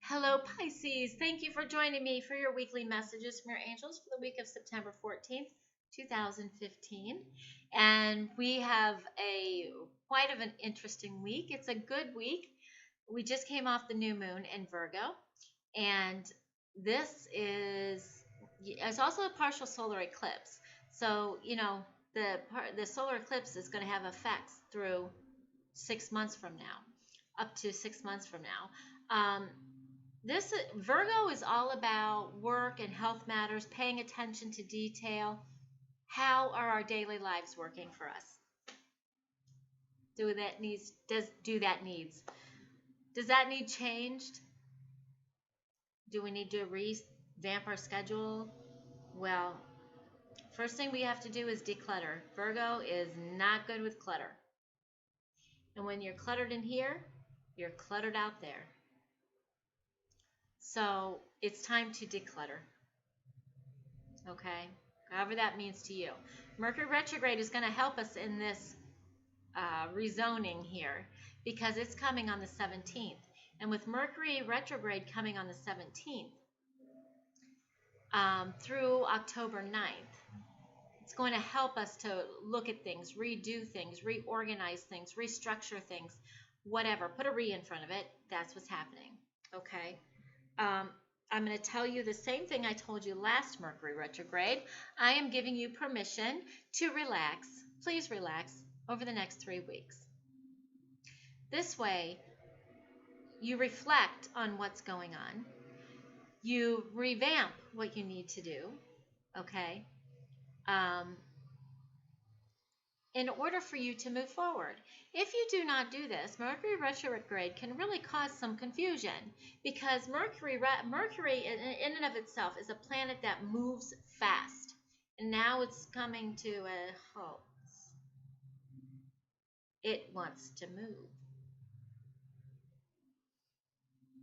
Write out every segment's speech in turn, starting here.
Hello, Pisces. Thank you for joining me for your weekly messages from your angels for the week of September 14th, 2015. And we have a quite of an interesting week. It's a good week. We just came off the new moon in Virgo, and this is it's also a partial solar eclipse. So, the solar eclipse is going to have effects through 6 months from now, up to 6 months from now. This Virgo is all about work and health matters, paying attention to detail. How are our daily lives working for us? Does that need changed? Do we need to revamp our schedule? Well, first thing we have to do is declutter. Virgo is not good with clutter. And when you're cluttered in here, you're cluttered out there. So it's time to declutter. Okay? However that means to you. Mercury retrograde is going to help us in this rezoning here because it's coming on the 17th. And with Mercury retrograde coming on the 17th through October 9th, it's going to help us to look at things, redo things, reorganize things, restructure things, whatever. Put a re in front of it. That's what's happening. Okay? I'm going to tell you the same thing I told you last Mercury retrograde. I am giving you permission to relax. Please relax over the next 3 weeks. This way, you reflect on what's going on. You revamp what you need to do, okay? In order for you to move forward. If you do not do this, Mercury retrograde can really cause some confusion because Mercury in and of itself is a planet that moves fast. And now it's coming to a halt. It wants to move.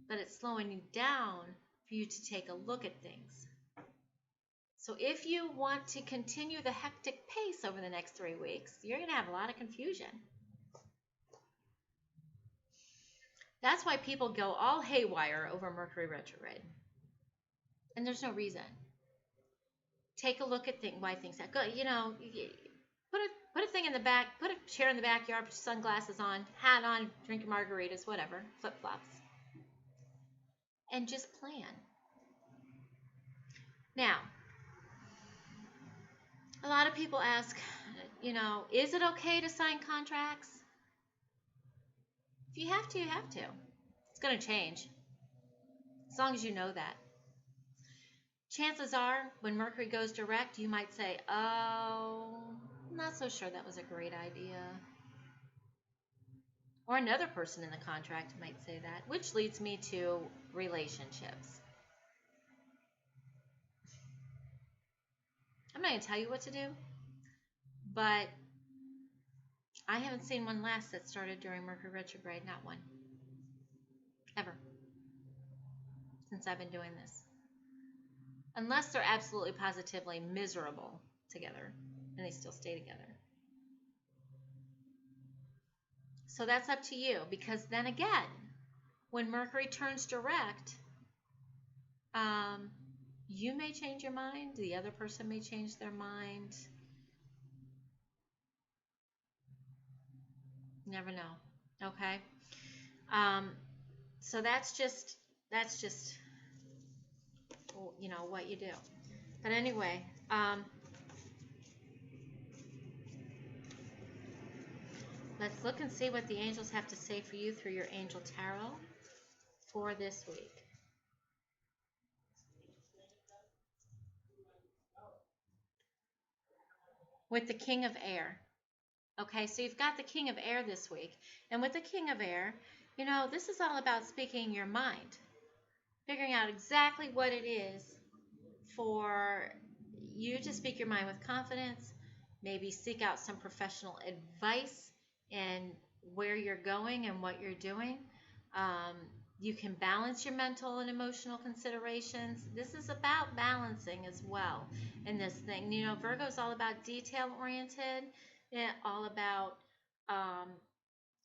But it's slowing you down for you to take a look at things. So if you want to continue the hectic pace over the next 3 weeks, you're going to have a lot of confusion. That's why people go all haywire over Mercury retrograde. And there's no reason. Take a look at why things happen. Put a thing in the back, put a chair in the backyard, put sunglasses on, hat on, drink margaritas, whatever, flip-flops. And just plan. Now, a lot of people ask, is it okay to sign contracts? If you have to, you have to. It's going to change. As long as you know that. Chances are, when Mercury goes direct, you might say, oh, I'm not so sure that was a great idea. Or another person in the contract might say that, which leads me to relationships. I'm not going to tell you what to do, but I haven't seen one last that started during Mercury retrograde, not one. Ever. Since I've been doing this. Unless they're absolutely positively miserable together and they still stay together. So that's up to you, because then again, when Mercury turns direct, you may change your mind, the other person may change their mind. Never know. Okay? So that's just what you do. But anyway, let's look and see what the angels have to say for you through your angel tarot for this week. With the King of Air. Okay, so you've got the King of Air this week. And with the King of Air, this is all about speaking your mind. Figuring out exactly what it is for you to speak your mind with confidence. Maybe seek out some professional advice in where you're going and what you're doing. You can balance your mental and emotional considerations. This is about balancing as well in this thing. Virgo is all about detail-oriented, all about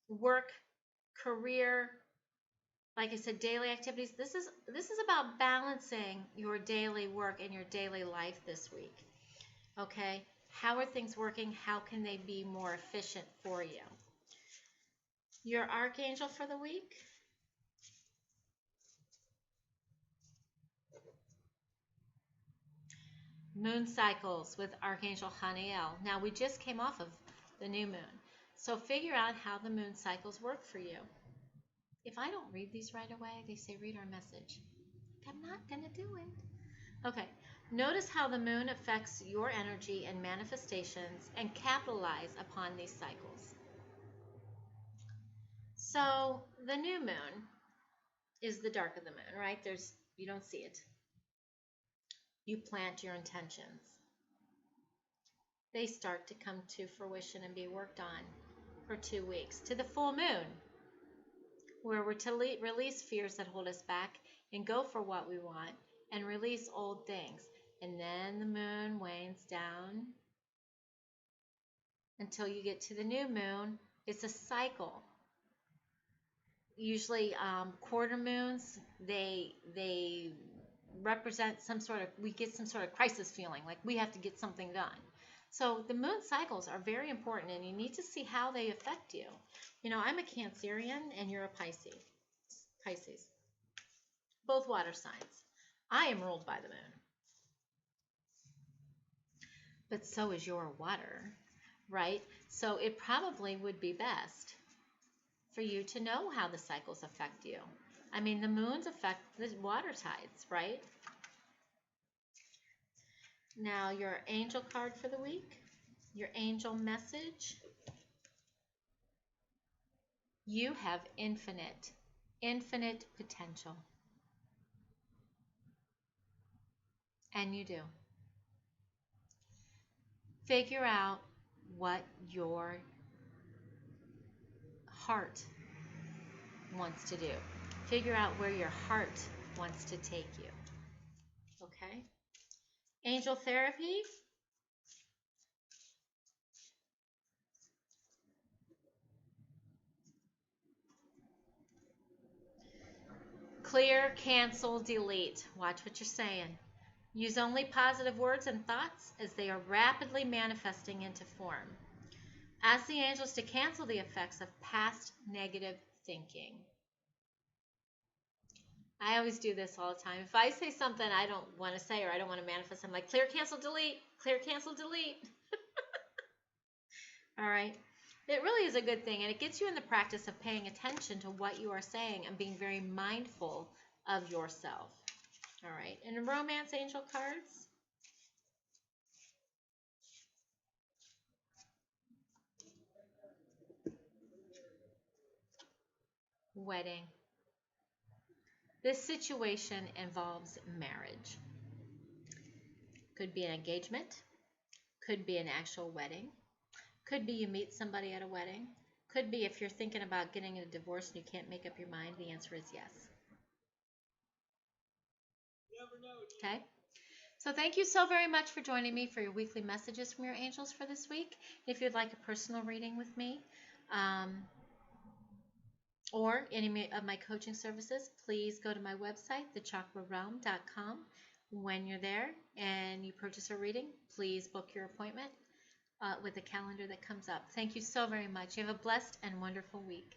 work, career, like I said, daily activities. This is about balancing your daily work and your daily life this week. Okay? How are things working? How can they be more efficient for you? Your archangel for the week? Moon cycles with Archangel Haniel. Now, we just came off of the new moon. So figure out how the moon cycles work for you. If I don't read these right away, they say read our message. I'm not going to do it. Okay. Notice how the moon affects your energy and manifestations and capitalize upon these cycles. So the new moon is the dark of the moon, right? You don't see it. You plant your intentions. They start to come to fruition and be worked on for 2 weeks to the full moon, where we're to release fears that hold us back and go for what we want and release old things. And then the moon wanes down until you get to the new moon. It's a cycle. Usually quarter moons, they represent we get some sort of crisis feeling, like we have to get something done. So the moon cycles are very important, and you need to see how they affect you. You know, I'm a Cancerian and you're a Pisces. Both water signs. I am ruled by the moon. But so is your water, right? So it probably would be best for you to know how the cycles affect you. I mean, the moons affect the water tides, right? Now, your angel card for the week, your angel message. You have infinite potential. And you do. Figure out what your heart wants to do. Figure out where your heart wants to take you. Okay? Angel therapy. Clear, cancel, delete. Watch what you're saying. Use only positive words and thoughts as they are rapidly manifesting into form. Ask the angels to cancel the effects of past negative thinking. I always do this all the time. If I say something I don't want to say or I don't want to manifest, I'm like, clear, cancel, delete. Clear, cancel, delete. All right. It really is a good thing, and it gets you in the practice of paying attention to what you are saying and being very mindful of yourself. All right. And romance angel cards. Wedding. This situation involves marriage. Could be an engagement. Could be an actual wedding. Could be you meet somebody at a wedding. Could be if you're thinking about getting a divorce and you can't make up your mind, the answer is yes. Okay? So thank you so very much for joining me for your weekly messages from your angels for this week. If you'd like a personal reading with me or any of my coaching services, please go to my website, thechakrarealm.com. When you're there and you purchase a reading, please book your appointment with the calendar that comes up. Thank you so very much. You have a blessed and wonderful week.